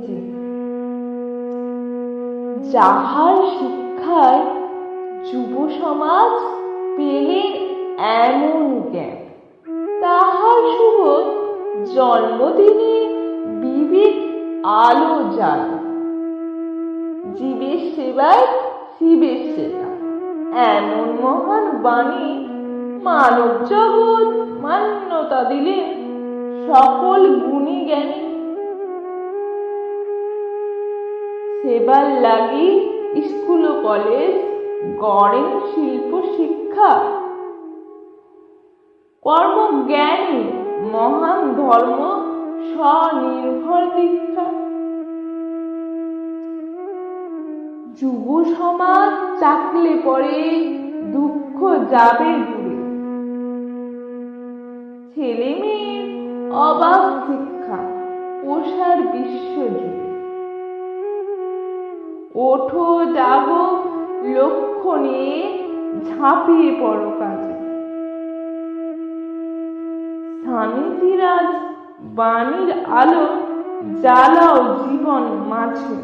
যে যাহার শিক্ষায় যুব সমাজ পেলেন এমন জ্ঞান, তাহার শুভ জন্মদিনে বিবেক আলো জ্বালা। জীবের সেবায় শিবের সেবা, এমন মহান বাণী মানব জগৎ মান্যতা দিলেন সকল গুণী জ্ঞানী। সেবার লাগি স্কুল ও কলেজ গড়েন শিল্প শিক্ষা, কর্মজ্ঞানী মহান ধর্ম স্বনির্ভর দীক্ষা। যুব সমাজ চাকলে পরে দুঃখ যাবে দূরে, ছেলে মেয়ের অবাধ শিক্ষা প্রসার বিশ্ব জুড়ে। ওঠো জাগো লক্ষ্য নিয়ে ঝাঁপিয়ে পড়ো কাজে, স্বামীজির আজ বাণীর আলো জ্বালাও জীবন মাঝে।